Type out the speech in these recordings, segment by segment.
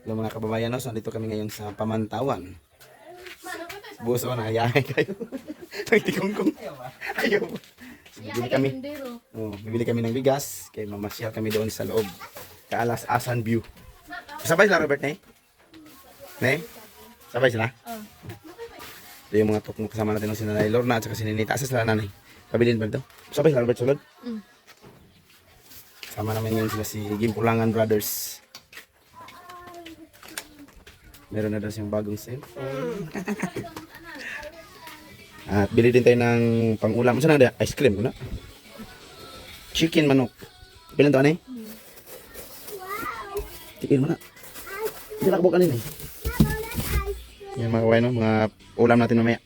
Hello mga kababayan, no? So dito kami ngayon sa Pamantawan. Buso na, ayahay kayo. Nagtikong-kong. Ayaw. So, bibili kami. Oh, bibili kami ng bigas. Kaya mamasyal kami doon sa loob. Kaalas-asan view. Sabay sila Robert, ne? Ne? Sabay sila? Ito yung mga tukmo kasama natin ng sinanay Lorna at saka sininita. Asa sila nanay? Pabilin ba ito? Sabay sila Robert sulod? Sama namin ngayon sila si Gimpulangan Brothers. Meron na daw siyang bagong cellphone. At bili din tayo ng pang-ulam. Saan na? Ice cream. Ano? Chicken manok. Bilang ito, ano eh? Chicken mo na. Hindi nakabok kanina eh. Yan mga kawain, no? Mga ulam natin mamaya.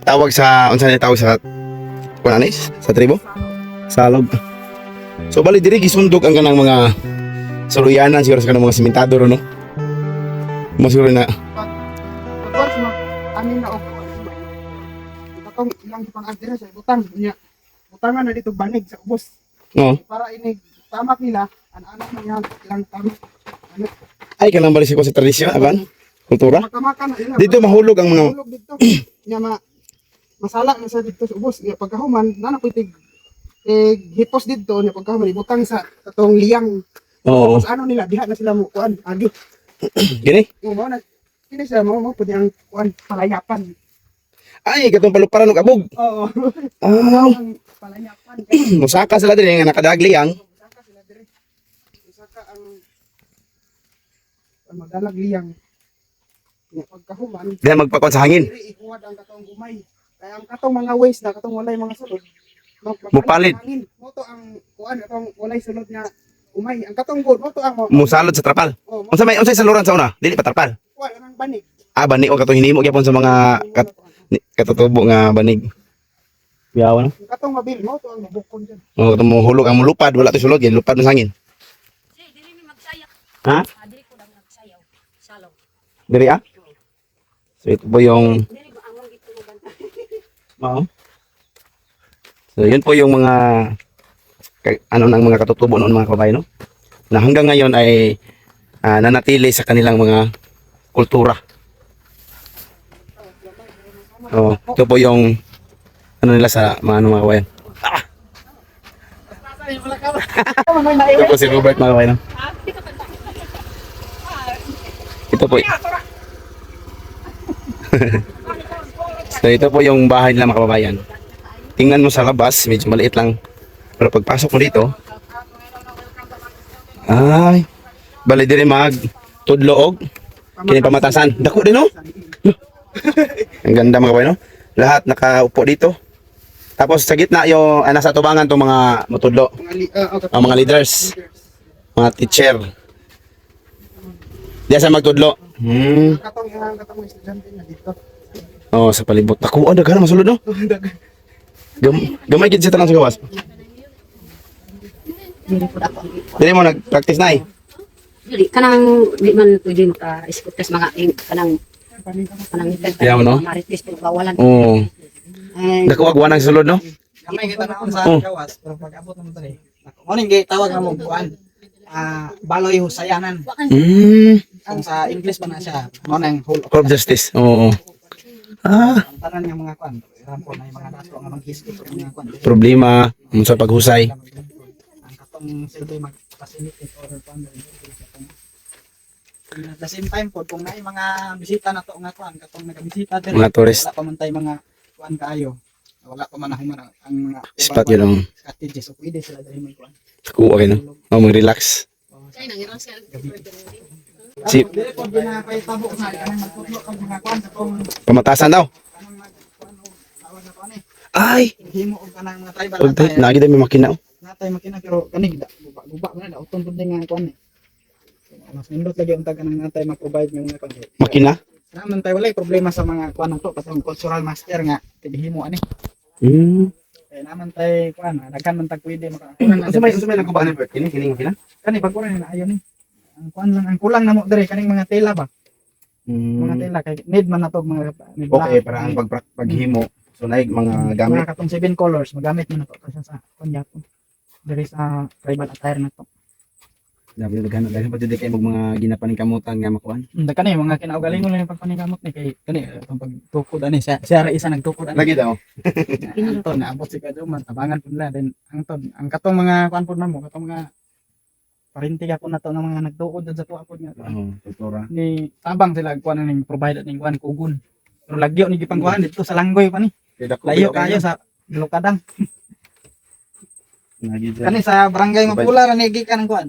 Tawag sa unsa ni tawag sa kunanis sa tribo salog. So bali diri gisundog ang kanang mga suluyanan siguro sa kanang mga sementado no. Mo siguro na Pagwas mo anin na og katong ilang pang adira sa butang niya. Butangan na dito banig sa ubos. no. Para inig tamak nila anak niya ilang tamak. Ano Ay kanang bali siguro sa tradisyon aban kultura. matamakan na ila. Dito mahulog ang mga Mahulog dito. Nya masala na sa dito sa ubos. Nya pagkahuman na napitig hipos dito nya pagkahuman ibutang sa katong liyang. oo. Tapos ano nila diha na sila mo kuan agi. Gini. Yung mo na kini sila mo pwede ang kuan palayapan. Ay katong paluparan og abog. Oo. Ah, Ang palayapan. musaka sila diri nga nakadagli ang Saka sila dire. Saka ang magalag liyang. Nya pagkahuman diha magpakon sa hangin. diri ikuwad ang katong gumay. Kaya ang katong mga waste na katong walay mga sulod. Mupalit. Mo to ang kuan katong walay sulod nga umay. Ang katong good mo to ang Musalod sa trapal. mo Unsay saluran sa una? Dili pa trapal. kuan ang banig. Ah bani o katong hinimo gyapon sa mga katutubo nga banig. Biyawan. Ang katong mabil mo to ang mabukon diyan. Oh, katong mohulog ang mulupad wala to sulod gyud lupad ng hangin. Dili mi magsayaw. Ha? Dili ko lang magsayaw. Salaw. Diri ah? So ito po yung Dili ba among gitulugan. oo. So yun po yung mga ano ng mga katutubo noon mga kabayan no? Na hanggang ngayon ay nanatili sa kanilang mga kultura. Oh, ito po yung ano nila sa mga ano mga kabayan. Ito po si Robert mga kabayan. No? Ito po. So ito po yung bahay nila mga kababayan. Tingnan mo sa labas, medyo maliit lang. Pero pagpasok mo dito, ay, bali diri mag tudloog, kini pamatasan. Dako din no? Ang ganda mga kababayan no? Lahat nakaupo dito. Tapos sa gitna yung nasa tubangan tong mga mutudlo, ang mga leaders, mga teacher. Diya sa magtudlo. Katong estudyante na dito. Oh, sa palibot. Ako, ada ka na masulod no? Gamay gid siya tanang sa gawas. Dili po ako ang ikuan. Dili mo nag-practice na eh. Dili kanang di man pwede maka-escortes mga kanang Kaya mo, no? marites po bawalan. Oo. And Nakuwagwa ng sulod, no? Kamay kita na sa Oh. gawas, pero pag abot naman tani. Morning tawag na mo kuan. Baloy husayanan. Ang sa English pa na siya. Mo nang whole Court of Justice. Oo. Ah, ang tanan nga mga kuan. Rampo na yung mga dato nga mag-history sa mga kuan. problema sa paghusay. Ang katong silbi mag-facilitate or kuan. At the same time po, kung may mga bisita na to nga kuan, katong nagabisita din, Mga tourist. wala pa man tayo mga kuan kaayo. Wala pa man nahuman ang mga Spot yun, oh. strategies. So pwede sila dahil may kuan. Okay, no? Oh, mag-relax. Si Dili po ginapahitabo nga kanang magtutlo kang mga kuan katong pamatasan daw. kanang magkuan o tawag na kuan Ay, himo og kanang mga tribal pag attire. nagi daw may makina. Oh. Natay makina pero kanig guba man na uton pud nga kuan eh. Mas nindot lagi unta kanang natay mag-provide ng mga kuan. Makina? Naman tayo walay problema sa mga kuan to katong cultural master nga himo ani. Kaya naman tayo kuan daghan man tag pwede maka. Usumay nagkuba ni Bert. Kini makina? Kani pag kuan na ayo ni. Ang kuan lang ang kulang na mo dire kaning mga tela ba. Mga tela kay need man na to mga Okay, para ang paghimo. So naig mga gamit. mga katong 7 colors magamit mo na to kasi sa kunya po. There is a tribal attire na to. Dapat daghan pa jud kay mga ginapaning kamutan nga makuan. Kani mga kinaugalingon lang yung pagpanigamot ni kay kani itong pagtukod ani siya ra isa nagtukod ani. Lagi daw. Anton naabot si Kaduman tabangan pud na then ang katong mga kuan pud namo katong mga parinti ka po na to ng mga nagtukod sa tuwa pud nga. Oo, tutora. Ni tabang sila kuan ning provide ning kuan kugon. Pero lagyo ni gipangkuhan dito sa Langgoy pa ni. Layo kayo sa Lukadang. Kani sa barangay Mapula ra ni gikan ang kuan.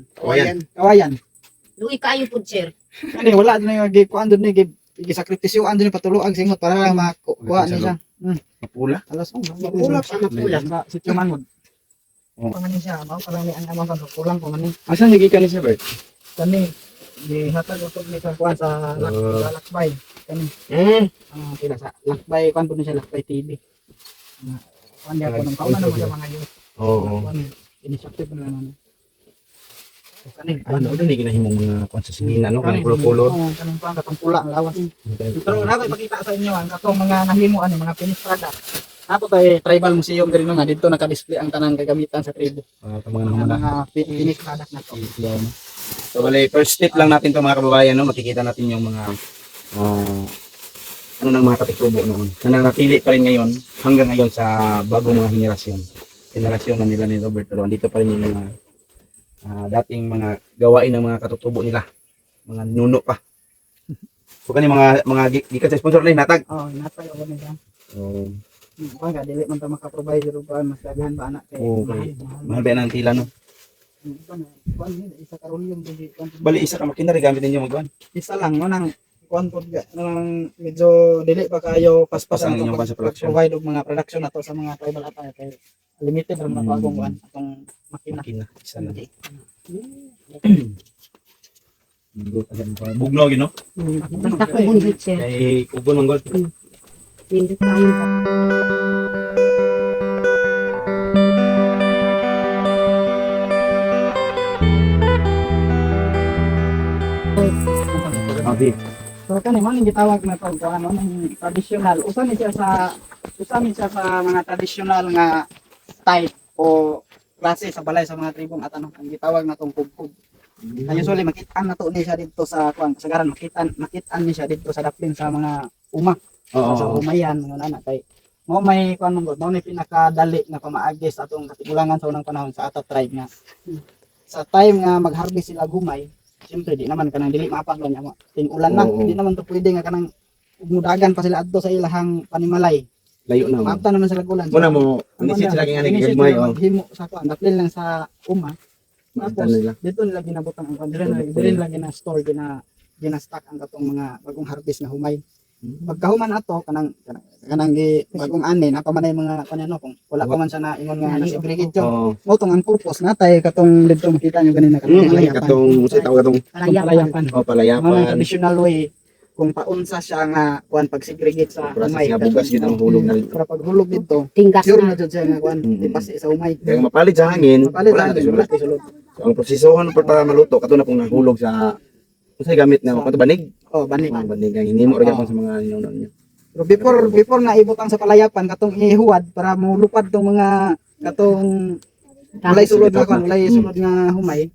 Kawayan. Lugi kayo po, sir. Kani wala din yung gikuan doon ni gisakritisyoan din patuluag singot para lang makuha ni siya. Mapula. Alas Mapula siya, mapula. Sa sitio Mangod. Oh. Pangani siya, mao para ni ang amang kan kulang pa man ni. Asan gikan ni Sir Bert? Kani gihatag usog ni sa kuan sa Lakbay. Kani pila sa Lakbay kuan pud ni siya Lakbay TV. Kuan dia ko nang kauna naman sa mga youth. Oo. Initiative na naman. Kani Ano din ni ginahimong mga kuan sa singina no, kanang pulo-pulo. Kanang kuan katong pula ang lawas. Pero nakoy pakita sa inyo ang katong mga nahimo ani mga finished product. Ato tay tribal museum diri nga dito naka-display ang tanang kagamitan sa tribo. Mga Ang naman. mga finished product na to. So bali, first step lang natin to mga kababayan, no? Makikita natin yung mga ano ng mga katitubo noon. Na nanatili pa rin ngayon hanggang ngayon sa bagong mga henerasyon. Henerasyon na nila ni Robert, pero andito pa rin yung mga dating mga gawain ng mga katutubo nila. Mga nuno pa. So kani mga gikan sa sponsor lang natag. Oh, natay ako na dyan. So, Baga dili man ta maka-provide pero pa mas daghan ba anak kay. okay. Mahal ba yan ang tila, no? Kuan ni isa karon yung Bali, isa ka makina rin gamit ninyo magkuhan. isa lang mo nang kuan pod nang medyo dili pa kayo paspas Ang ang inyong kuwan sa production. provide og mga production nato sa mga tribal attire kay limited ra na to akong kuan atong makina. Makina, isa lang. Bugno, no? Basta ko hundred, sir. Kay Kugon Manggol. Hindi kayo. Okay. So kani man ang gitawag na to kuan ano ang traditional usa ni siya sa mga traditional nga type o klase sa balay sa mga tribong at ano ang gitawag na tong kubkub. Ang usually makita na to ni siya dito sa kuan sa garan makita ni siya dito sa daplin sa mga uma. Sa umayan mga anak kay mo may kuan mo ni pinakadali nga pamaagi sa atong katigulangan sa unang panahon sa ato tribe nga sa time nga mag-harvest sila gumay. Siyempre di naman kanang dili maapag lang ting ulan na di naman to pwede nga kanang mudagan pa sila adto sa ilahang panimalay. Layo na. Maapta naman sila ulan. Muna mo, inisit sila kaya nga nagigagmay. Himo sa kuan, daplin lang sa uma. Tapos, Tapos dito nila ginabutang ang kuan, dire nila gina-store gina-stock ang katong mga bagong harvest na humay. Pagkahuman ato kanang bagong ani napamanay mga kanano kung wala pa man siya na ingon nga na-segregate Oo. mo tong ang purpose natay katong dito makita nyo ganina katong palayapan. Katong, sa tawag katong Palayapan. palayapan. Mga traditional way kung paunsa siya nga kuan pag segregate sa Process umay. nga bugas gid ang hulog na. Para pag hulog dito, Tinggas sure na. na jud siya nga kuan ipasi sa umay. Kaya mapalit sa hangin, Mapalit wala na sa sulod. sulod. So, ang prosesohan para maluto kato na kung nahulog sa unsay gamit na kato banig. Oh, bani. Banig ang hinimo ra gyapon sa mga ninuno niyo. Pero before na ibutang sa palayapan katong ihuwad para mulupad tong mga katong walay sulod na kuan, walay sulod nga humay.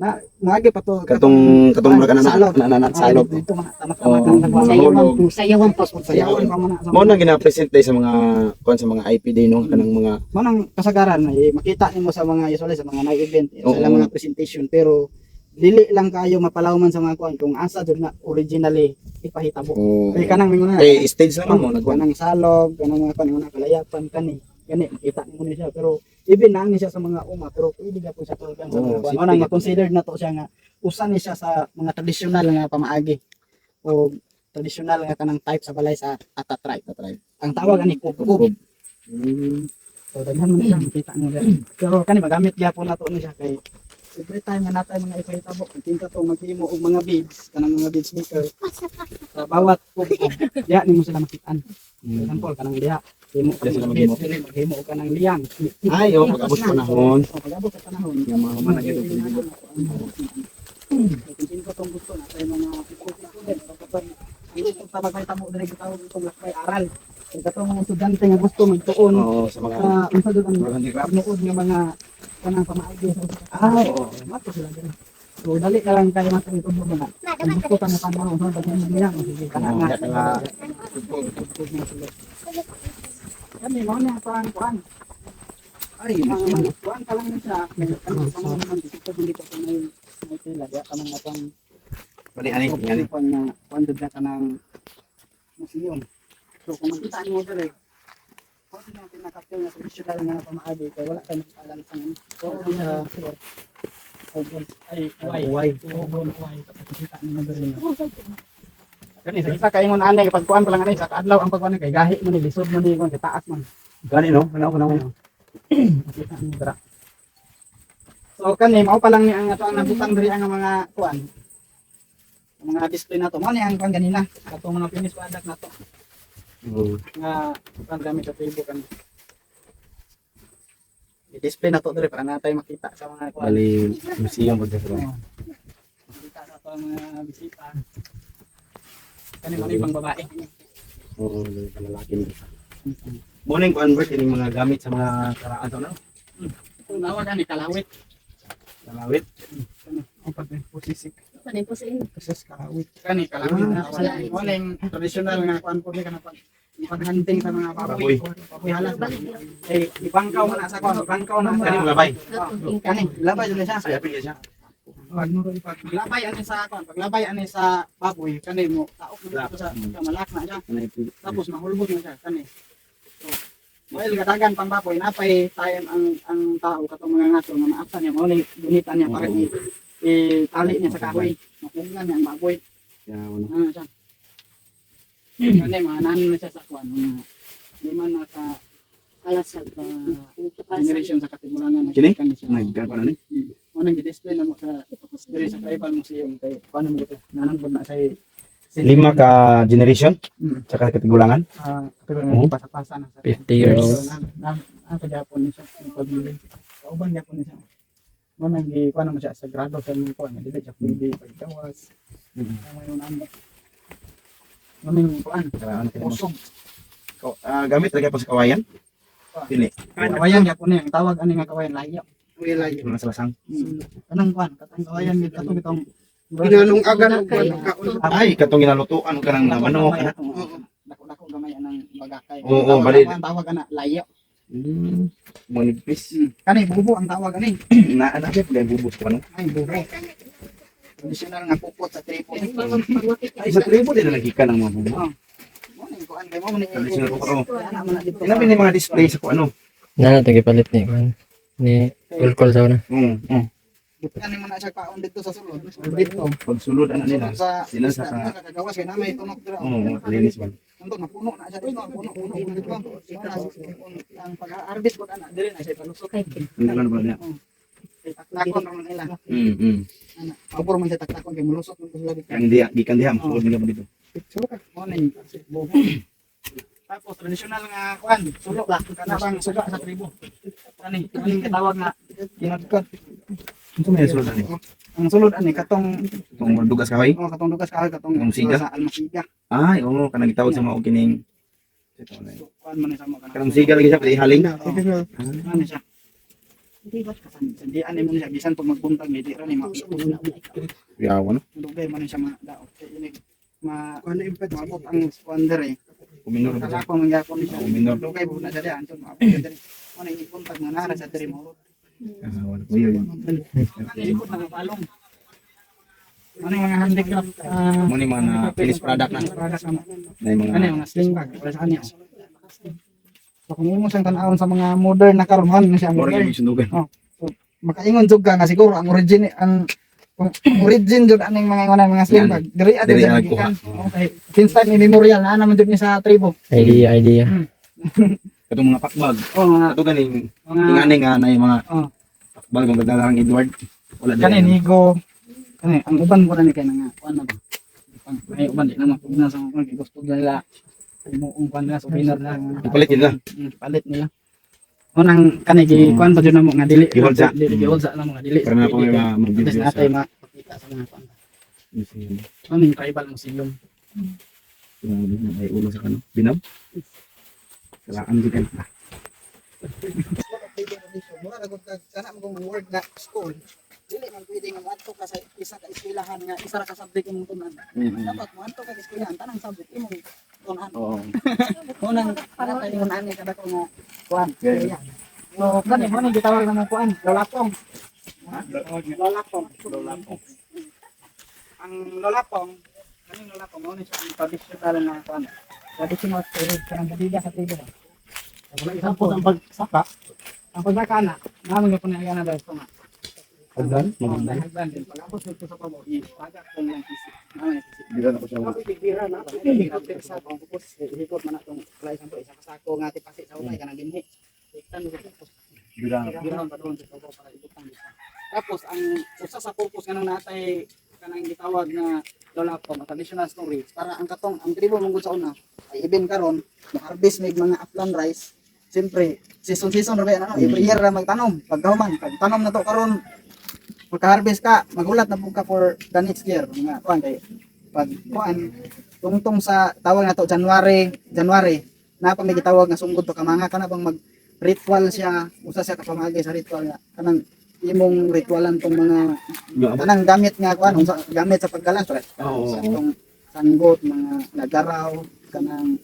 Na maagi pa to Katong murag ana salog. salog. Dito mga Oo. tamak-tamak Mahulog. Sayawan pa. sayawan pa man. Mo na gina-present tayo sa mga sa mga IPD no kanang mga Manang kasagaran makita nimo sa mga usually sa mga night event Oo. sa mga presentation pero dili lang kayo mapalawman sa mga kuan kung asa jud na originally ipahitabo. Kay kanang mga eh stage lang mo nagkuan. kanang salog, kanang mga kuan nga kalayapan kani makita nimo ni siya pero even na siya sa mga uma pero pwede ka po siya tulugan sa mga kuan. Manang considered na to siya nga usa ni siya sa mga traditional nga pamaagi o traditional nga kanang type sa balay sa Ata tribe. Ang tawag ani kubkub. So daghan man siya makita mo dyan. Pero kani magamit gyapon nato ni siya kay every time nga natay mga ipahitabo kinta to maghimo og mga beads kanang mga beads maker sa bawat kubkub diha nimo sila makitaan. For example kanang diha himo Diha sila beads maghimo. dili maghimo og kanang liyang. Ay, oh, pag-abot panahon. Pag-abot sa panahon. Yung mga human na gito. Kung ko tong gusto natay mga student kapag hindi ko tabag may tamo diri gitawag itong lakbay aral. Kung katong mga estudyante nga gusto magtuon Oo, sa mga unsa jud ang handicraft. nuod nga mga kanang pamaagi sa Oo. mato sila diri. So dali ka lang kayo matang itubo na. Ang gusto ta nga panahon sa daghan niya sige kana nga. Kami mo na parang kuan. Ay, kuan pa lang na siya. Kami sa mga naman dito dito sa may tila ya kanang atang Ani. kuan na kuan jud ka nang museum. So kung makita niyo diri kung sino ang pinaka-capture na traditional nga pamaagi kay wala kay alam sa ano. So ay why kita niyo diri. Kani sa isa kay ingon anay pag kuan pa lang anay sa adlaw ang pagkuan kay gahi mo ni lisod mo ni kuan kay taas man. Gani no? Ano? Makita niyo dira. So kani mao pa lang ni ang ato ang nabutang diri ang mga kuan. Ang mga display na to mo ni ang kuan ganina. Katong mga finish product na to nga kuan gamit sa Facebook kan. I-display na to diri para natay makita sa mga kuan. Bali, museum po dito. Makita sa to ang mga bisita. Kani mo ibang babae. Oo, lalaki nito. Morning convert ini mga gamit sa mga karaan to no? Kung nawag ani kalawit. Kalawit. Ang pagposisik. Panin po sa inyo. Kasi kalawit. Kani kalawit na wala morning traditional nga kuan po ni kana pag-hunting sa mga baboy. Baboy halas. Eh ibangkaw man sa kuan, ibangkaw na Kani mga bay. Kani labay jud siya. Ay, apil siya. Paglabay ani sa kuan, paglabay ani sa baboy kani mo taok na dito sa malak na siya. Tapos mahulbot na siya kani. So, well, kadagan pang baboy napay time ang tao katong mga ngaso nga maapta niya mo ni gunitan niya para tali niya sa kahoy. Mapunan niya ang baboy. Ya, ano. Ano siya? Kani mga nanon na siya sa kuan. Di man na sa Alas sa generation sa katimulangan. Kini? Kani siya. Nagkaroon na ni. Ano gi-display na mo sa diri sa tribal museum kay paano mo ito? Nanan po na sa Lima ka generation, Hmm. tsaka katigulangan. Pero Oo. pasa-pasa na sa 50 years. Ako Japon ni siya, pabili. Kauban Japon ni siya. Manang gi kuan mo siya sa grado sa mga kuan, dili siya pwede pagkawas. Tama yun ano. Maming kuan, usog. Gamit lagi po sa kawayan. Pili. Kawayan Japon niya, ang tawag ani nga kawayan layo. Uy layo. Mga salasang. Kanang kuan, katang kawayan gid katong bitong Pinalungagan og Ay, katong ginalutuan ka ng manok. Dako-dako gamay anang bagakay. Oo, bali. Ang tawag ana layo. Manipis. Kani bubo ang tawag ani. Anak siya pala bubos ko ano. Ay bubo. Traditional nga pupot sa tripo. Ay, sa tribo din na nagika ng mga bubos. Mo ni kuan kay mo ni. Traditional ko ano. Ana man na dito. Inabi ni mga display sa ko ano. Nana to gipalit ni kan ni Ulkol sa una. Kani man na siya kaon dito sa sulod. Dito. Pagsulod ano nila. Sa Sila sa ka. kagawas kay namay tunok dira. Oo, linis man. Unto napuno na siya dito, puno dito. Ang pag-harvest ko ana diri na siya palusok. Hindi ko na ba niya. Kay taklakon ra man nila. Pabor man siya taktakon kay mulusot man sila dito. Ang gikan diha mo mo dito. Sulo ka mo na yung bubo. Tapos traditional nga kuan, sulo la kana bang suga sa tribo. Ani katawag na ginagkat. Ito may sulod ani. Ang sulod ani katong Tong dugas kahoy. katong dugas ka katong Ang siga? sa almasiga. Ay, oo, kanang gitawag sa mga kining. Ito na. So, kuan man sa mga Kanang siga lagi siya pwede haling. Ano siya? Hindi ba hindi ani mo siya bisan pag magbuntag hindi ra ni Yawa no. dugay man siya madaot. Ini ano impact mabot ang squander eh. Kuminor Kaya ba. ako mangyapon ni siya. Minor. Dugay po na dali anton mabot dali. Ano yung ipuntag na nara sa diri mo. Wala ko yun. Ano ikot na palong. Ano yung mga handicraft Mo ni mga finished product na. product na Na yung ano mga yung sling bag para sa kanya. So kung imo siyang tan-awon sa mga modern na karon man siya more modern. yung sundugan. Makaingon jud ka nga siguro ang origin jud aning mga ingon mga sling bag. Diri ate Diri sa ang gikan. Okay. Since time memorial na naman jud ni sa tribo. Idea. Katong mga pakbag. Oh mga Ato ganing mga ingani nga na yung mga Oh. pakbag ng gadalang Edward. Wala din. kanin higo. Kani ang uban mo ni kay nga kuan na ba. May uban di na mapugna sa mga kay gusto nila. Umuong kuan na souvenir na. Ipalit nila. Palit nila. Unang kani gi kuan pa jud na mo nga dili. Giholza. Dili giholza na mo nga dili. Para na po yung mga Des mag-video natay sa makita sa mga kuan. museum. Ano yung tribal museum? May ulo sa kano. Binaw. Kalaan di kan. Mura na gud kag kana mo kung word na school. Dili man pwede nga moadto ka sa isa ka eskwelahan nga isa ra ka subject imong tunan. Dapat moadto ka sa eskwelahan tanang subject imong tunan. Oo. Unang para tayo yung ani kada ko nga kuan. So kani mo ni gitawag na mo kuan, lolapong. Lolapong. Ang lolapong, kaning lolapong mo ni siya ang traditional na kuan. Traditional spirit kanang badiga sa tribo. Wala isang po ang pagsaka. Ang pagsaka na, namin ko na yan na dahil nga. Hagdan? Hagdan din. Pag-apos nito sa pabo, ipagak kong yung kisip. Namin kisip. Dira na ko siya. Bira na. Bira sa kong kupos. Hikot man atong kalay sa isa kasako nga tipasi sa umay kanang dinhi. Iktan mo kupos. Dira. Bira pa doon sa pabo para ikutan dito. Tapos ang usa sa purpose kanang natay kanang gitawag na lolapong traditional stories para ang katong ang tribo mong sa una ay even karon ma-harvest mig mga upland rice. Siyempre, season ra ba ano, every year ra magtanom. Pagkahuman, pagtanom na to karon pagka-harvest ka, magulat na pug ka for the next year. Mga kuan kay pag kuan tungtong sa tawag na to January, na pa may gitawag nga sunggod to kamanga kana bang mag ritual siya, usa siya kapamagi sa ritual nga kanang imong ritualan tong mga kanang gamit nga kuan, unsa gamit sa paggalas right? Oo. Sa tong sanggot, mga nagaraw, kanang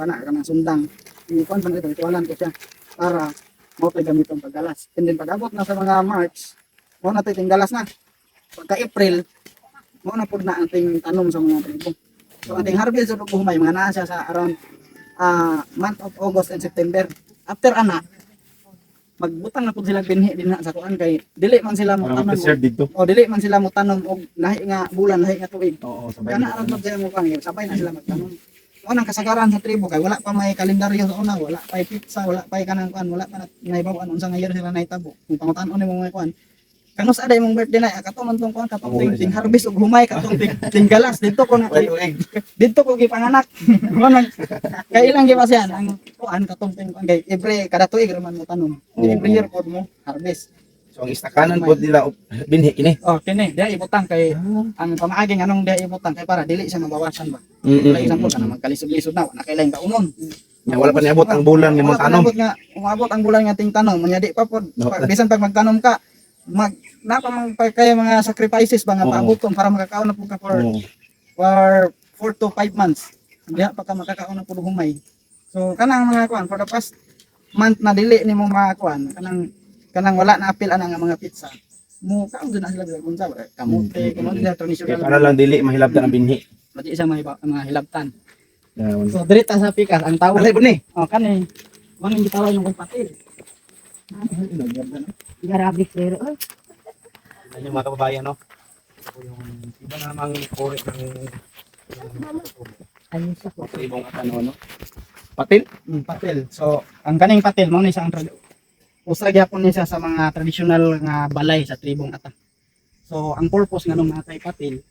kanang sundang. Kuan pa nito ritualan ko siya para mo pa gamiton paggalas. And then pag-abot na sa mga March, mo na ting galas na. Pagka April, mo na pud na ang ting tanom sa mga tribo. So ating harvest ug humay mga naa siya sa around month of August and September. After ana, magbutang na pud sila binhi din sa kuan kay dili man sila mo tanom. Preserve dito. O dili man sila mo tanom og lahi nga bulan, lahi nga tuig. Oo, sabay. Kana aron pud sila mo kuan, sabay na sila magtanom. Unang kasagaran sa tribo kay wala pa may kalendaryo sa una, wala pa pizza, wala pa kanang kuan, wala pa naibaw unsa nga year sila naitabo. Kung pangutan-on nimo mga kuan. Kanus ada imong birthday na kato man tong kuan katong ting harvest ug humay katong ting galas dito ko na dito ko gipanganak. Unang kay ilang gipasyan ang kuan katong ting kuan kay every kada tuig ra man mo tanom. Every year pod mo harvest. So ang istakanan po nila binhi kini. Oh, kini dia ibutang kay ang pamaaging anong dia ibutang kay para dili siya mabawasan ba. Mm. Like example kana magkalisod-lisod na wala kay lain kaunon. Wala pa niabot ang bulan nga mo tanom. Umabot ang bulan nga ting tanom, manyadi pa pod. Bisan pag magtanom ka, napa man kay mga sacrifices ba nga paaboton para makakaon na pud ka for 4 to 5 months. Diha pa ka makakaon na pud humay. So kanang mga kuan for the past month na dili nimo makakuan kanang wala na apil ana nga mga pizza. Mo kaon na sila sa kunsa kamote, kamote na traditional. Para lang dili mahilabtan ang binhi. Pati isa mga hilabtan. Yan. So diri ta sa pikas ang tawag. Alay po ni. Oh kani. Manong gitawag yung patil. Grabe pero. Ano yung mga kababayan, no? Ito yung iba namang kore ng Ayun sa ko. ibong at ano, no? Patil? Patil. So ang kaning patil mo ni sa usa gyapon ni siya sa mga traditional nga balay sa tribong ata. So ang purpose nga nung natay patil,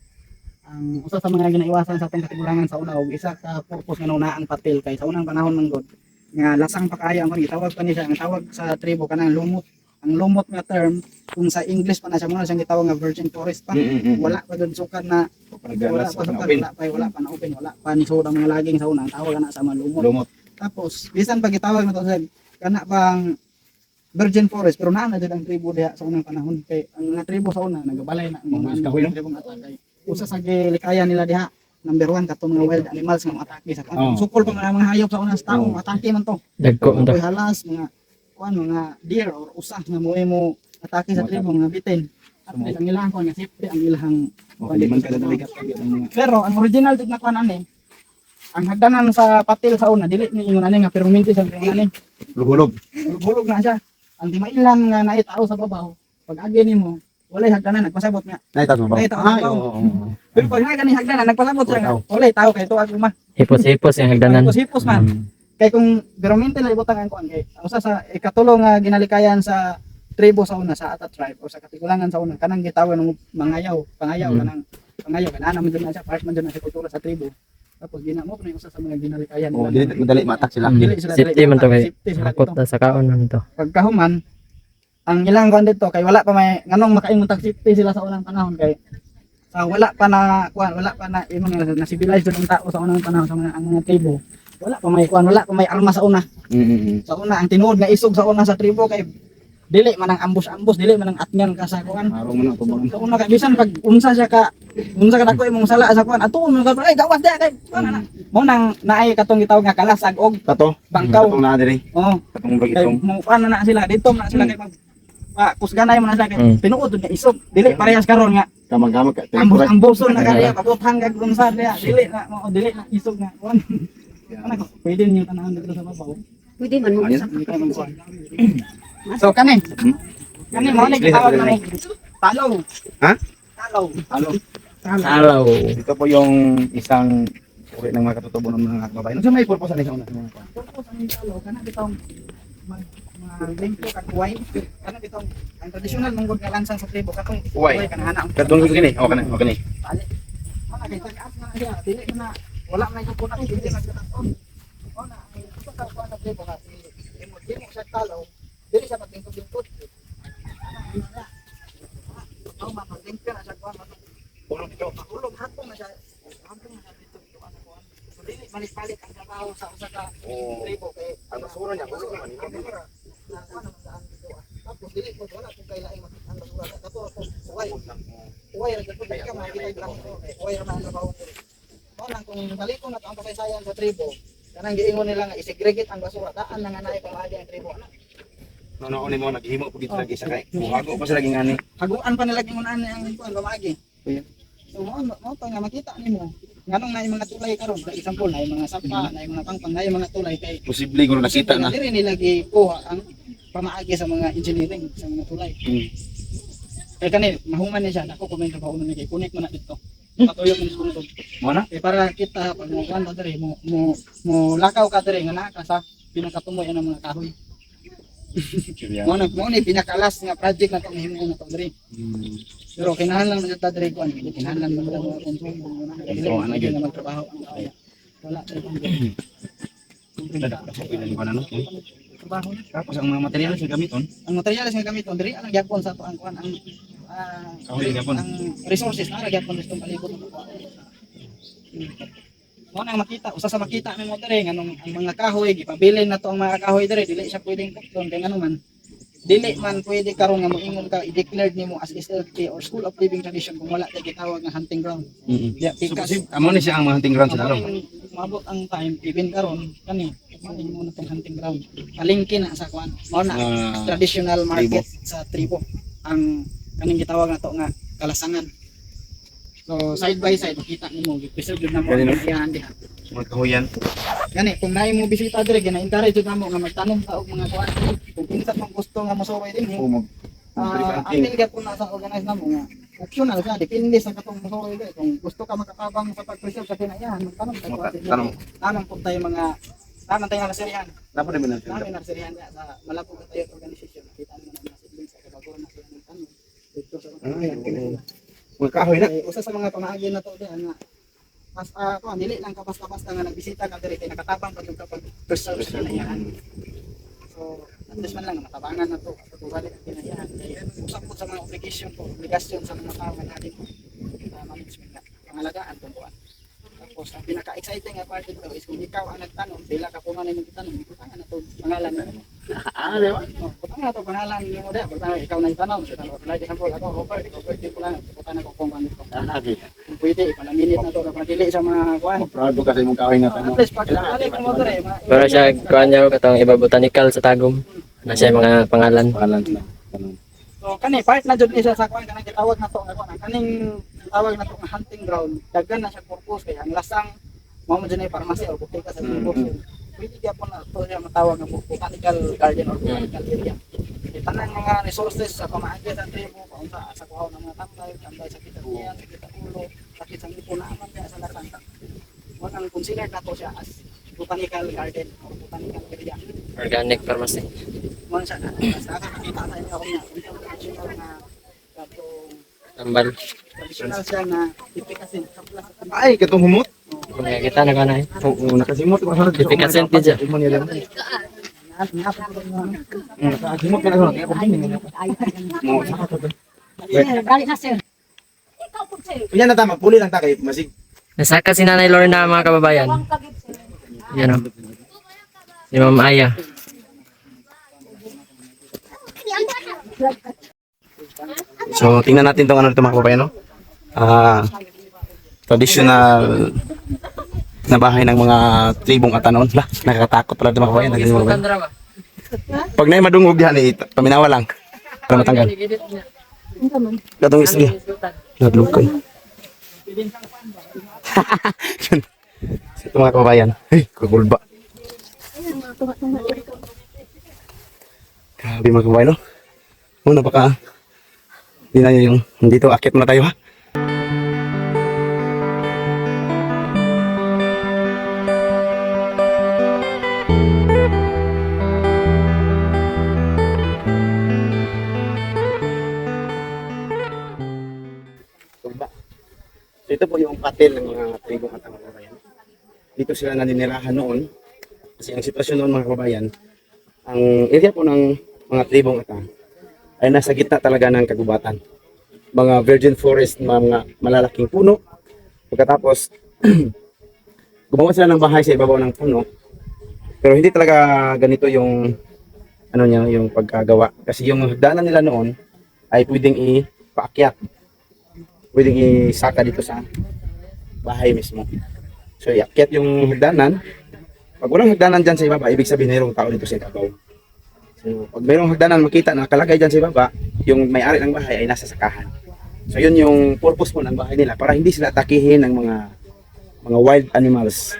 ang usa sa mga ginaiwasan sa atong katigulangan sa una ug isa ka purpose nga nung naa ang patil kay sa unang panahon man gud nga lasang pa kaayo ang gitawag pa ni siya, ang tawag sa tribo kanang lumot. Ang lumot nga term kung sa English pa na siya mo na siyang gitawag nga virgin forest pa. Wala pa gud sukat na wala pa sukat, wala pa na open, wala pa ni soda mga laging sa una, ang tawag na sa mga lumot. Lumot. Tapos bisan pag gitawag na to sa kana bang virgin forest pero naa na jud ang tribo diha sa unang panahon kay ang mga tribo sa una nagabalay na ang mga tribo nga atake. Usa sa gilikayan nila diha number 1 katong mga wild animals nga atake sa kan. Sukol pa mga hayop sa una sa tao, atake man to. Dagko man to. Mga halas, mga deer or usah nga mo atake sa tribo mga bitin. At ang ilang ko nga safety ang ilang man kada dagat. pero ang original jud na kuan ani ang hagdanan sa patil sa una dili ni ingon ani nga permanente sa ani Hulog. bulog na siya ang timailan nga naitao sa babaw pag agi nimo walay hagdanan nagpasabot nga Naitaas mo ba? Naitaas Ay, mo ba? oo. pero pag nga gani hagdanan nagpasabot siya nga walay tao kay tuwa kuma Hipos-hipos yung hagdanan. hipos man kay kung permanente la ibutang ang kuan kay usa sa ikatulong nga ginalikayan sa tribo sa una sa Ata tribe o sa katigulangan sa una kanang gitawag ng pangayaw kanang pangayaw kanana man dun na siya part man dun na sa kultura sa tribo tapos ginamo pa usa sa mga ginalikayan Oh, dili madali matak sila. Dili sila Safety man to kay safety sila hakot dito. na sa kaon man to. Pagkahuman ang ilang kuan dito kay wala pa may nganong makaingon tag safety sila sa unang panahon kay sa wala pa na kuan wala pa na imong na civilize ang tao sa unang panahon sa mga ang mga tribo wala pa may kuan wala pa may armas sa una sa una ang tinuod nga isog sa una sa tribo kay dili man ang ambus dili man ang atngan ka sa kuan Araw man ang tubangan. sa una kay bisan pag unsa ka dako imong sala sa kuan ato mo ka ay gawas dia kay kuan na mo nang naay katong gitawag nga kalasag og Kato. Bangkaw. Katong na diri. oh Katong kay bagitong. mo kuan na sila dito na sila kay mag kusganay mo na sila kay Mm. tinuod nga isog dili parehas karon nga Kamag-kamag ka. ambuson na kaya pabuthang kag unsa dia dili na isog nga kuan ana ko pwede niyo tanahan dito sa babaw Pwede man mo. Ayun. hindi ka man kuan so kani mo ni gitawag na ni talaw Ha? talaw Ano? Alaw. Ito po yung isang uri ng mga katutubo ng mga babae. Ano sa may purpose na isang una? Purpose ang talo kana bitong lingko kag kuway kana bitong ang traditional mong nga lansan sa tribo katong Kuway. kana ana ang Katong gini. O kana, o kani. tali ana kay tag-up na siya dili na wala na yung kunak dili na gataton ana ang ito ka kuan sa tribo kasi imo sa talo dili siya maglingkod-lingkod ana ina aw maglingkod na siya kuan Puro dito. mahulog hatong na siya hatong na siya dito kuan kuan so dili balik-balik ang trabaho sa usa ka tribo kay Ang basura niya, basura man. tapos dili ko wala kung kailangan makita ang basura kato ako uway ra gud ka makita lang uway ra man trabaho ko mo nang kung balik ko na ang kasaysayan sa tribo kanang giingon nila nga isegregate ang basura daan na nga naay pamaagi ang tribo ana Noon mo naghimo po dito lagi sa kay. Buhago pa sila gingani. haguan pa nila giingon ang kuan pamaagi so mo pa nga makita nimo nganong na yung mga tulay karon for example na yung mga sampa na yung mga pangpang na yung mga tulay kay Posible ko nakita na. dili nila gikuha ang pamaagi sa mga engineering sa mga tulay kaya kani mahuman niya siya ako komento pa uno ni kay connect mo na dito patuyok ni sundo Mo na? para kita pag mo kuan diri mo lakaw ka diri nga naa ka sa pinakatumoy ang mga kahoy mo ni pinakalas nga project na to himo na to diri pero kinahanglan man ta diri kuan kinahanglan man ta mga konsumo dili Oo, ano na yun? magtrabaho ang kaya wala tayo pang trabaho Tapos ang mga materyales na gamiton, ang materyales nga gamiton diri ang gyapon sa to ang kuan ang kahoy gyapon. ang resources na gyapon sa itong palibot ng kuan mo nang makita usa sa makita nimo diri nganong ang mga kahoy gipabilin na to ang mga kahoy diri dili siya pwedeng kupton kay ngano man dili man pwede karon nga moingon ka i-declared nimo as SLT or School of Living Tradition kung wala tay gitawag nga hunting ground yeah, because Amo ni siya ang mga hunting ground sa dalong. mabot ang time even karon kani kunin mo na tong hunting ground palengke na sa kuan mao na traditional market sa tribo ang kaning gitawag na to nga kalasangan so side by side makita nimo preserve jud na mo Ganun, no? ang iyahan diha Mga kahoyan. gani kung naay mo bisita dire gina-encourage jud namo nga magtanom ta og mga kuan kung kinsa man gusto nga mosuroy dinhi Umog. ang nilgap ko na sa organize namo nga optional sa depende sa katong mosuroy dire kung gusto ka makatabang sa pag-preserve sa kinayahan magtanom ta kuan Tanong. tanong po tayo mga tanan tayo nga nasirihan Dapat naman na namin nasirihan sa malapog na tayo organisasyon nakita naman ang mga siblings sa kabaguran na sila ng tanong dito sa Mga kahoy na. Usa sa mga pamaagi na to diyan nga mas dili lang ka basta-basta nga nagbisita ka diri kay nakatabang pa jud kapag research ka na yan. So, antes man lang matabangan na to katulad ng kinayahan. Kaya usap po sa mga obligasyon sa mga tao nga natin management na pangalagaan tong buwan. Tapos ang pinaka-exciting nga part dito is kung ikaw ang nagtanong, pila ka po nga nang nagtanong, butangan na to pangalan mo. Di ba? Butangan na to pangalan mo da, butangan ikaw na itanong. Like example ako, Robert, di ko lang butangan ko kung ano to. Kung pwede, palaminit na to kapag dili sa mga kuan. Proud ko kasi mong kahoy na tanong. At least pag balik mo to eh. Para siya kuan niya katong iba botanical sa Tagum. Na siya mga pangalan. Pangalan sila. Tanong. So kani part na jud isa sa kuan kanang gitawag na to nga kuan. Kaning tawag na to nga hunting ground. Daghan na siya purpose kay ang lasang mao man ay pharmacy or butika sa purpose. Pwede gyapon na to siya matawag nga botanical garden or botanical area. Tanang mga resources sa pamaagi sa tribo paunsa sa kuhaw ng mga tambay, tambay sa kitatiyan, sa kitaulo, sakit sa ngipon naman kaya sa lasang. Wala nang considered na to siya as botanical garden or botanical area. Organic pharmacy. Mo siya na sa akin nakita sa inyo ako niya. Traditional na katong Tambal. traditional siya na ipikasin sa plaza. Ay, katong humot. Kung kita na kanay. Oo, nakasimot ko sa Ipikasin din siya. Imo niya lang. Nakasimot ka na sa kaya kung hindi mo. Dali na sir. Ikaw po sir. Yan na tama, puli lang ta kay masig. Nasaka si Nanay Lorna mga kababayan. Yan o. Si Ma'am Aya. So, tingnan natin tong ano dito mga kababayan, no? Traditional na bahay ng mga tribong Atanon. Lah, nakakatakot pala ito mga kababayan. Tingnan mo, kababayan. Pag na madungog dihan, paminawa lang. Para matanggal. Gatong isli. Naglukay. Ito mga kababayan. Hey, kagulba. Grabe mga kababayan, no? Muna baka hindi na yung dito akit muna tayo ha. So ito po yung patil ng mga tribong at mga kababayan. Dito sila naninirahan noon. Kasi ang sitwasyon noon mga kababayan, ang area po ng mga tribong ata ay nasa gitna talaga ng kagubatan. Mga virgin forest, mga malalaking puno. Pagkatapos, gumawa sila ng bahay sa ibabaw ng puno. Pero hindi talaga ganito yung ano niya, yung pagkagawa. Kasi yung hagdanan nila noon ay pwedeng ipaakyat. Pwedeng isaka dito sa bahay mismo. So, iakyat yung hagdanan. Pag walang hagdanan dyan sa ibaba, ibig sabihin mayroong tao dito sa ibabaw. So, pag mayroong hagdanan makita na nakalagay dyan sa ibaba, yung may-ari ng bahay ay nasa sakahan. So, yun yung purpose po ng bahay nila para hindi sila atakihin ng mga wild animals.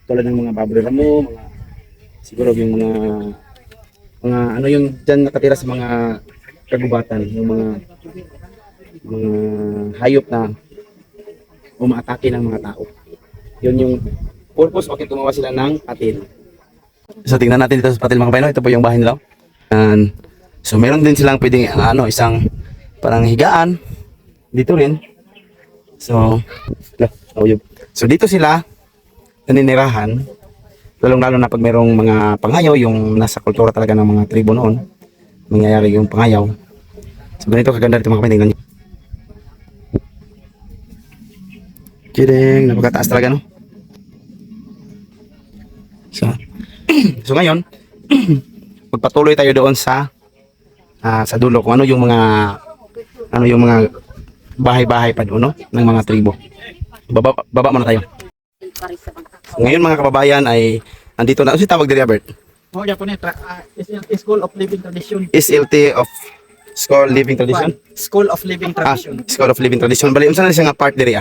Tulad ng mga baboy ramo, siguro yung mga ano yung dyan nakatira sa mga kagubatan, yung mga hayop na umaatake ng mga tao. Yun yung purpose bakit gumawa sila ng patil. So tingnan natin dito sa patil mga kabayan, ito po yung bahay nila. And, so meron din silang pwedeng isang parang higaan dito rin. So dito sila naninirahan, lalong-lalo na pag merong mga pangayaw, yung nasa kultura talaga ng mga tribo noon, mangyayari yung pangayaw. So ganito kaganda dito mga kabayan, tingnan niyo. Kidding, napakataas talaga, no? So ngayon, magpatuloy tayo doon sa dulo kung ano yung mga bahay-bahay pa doon, no? Ng mga tribo. Baba muna tayo. So, ngayon mga kababayan ay nandito na. Ano si tawag dito, Albert? Oh, ya po ni School of Living Tradition. SLT of School Living Tradition? School of Living Tradition. School of Living Tradition. Bali, unsa na siya nga part diri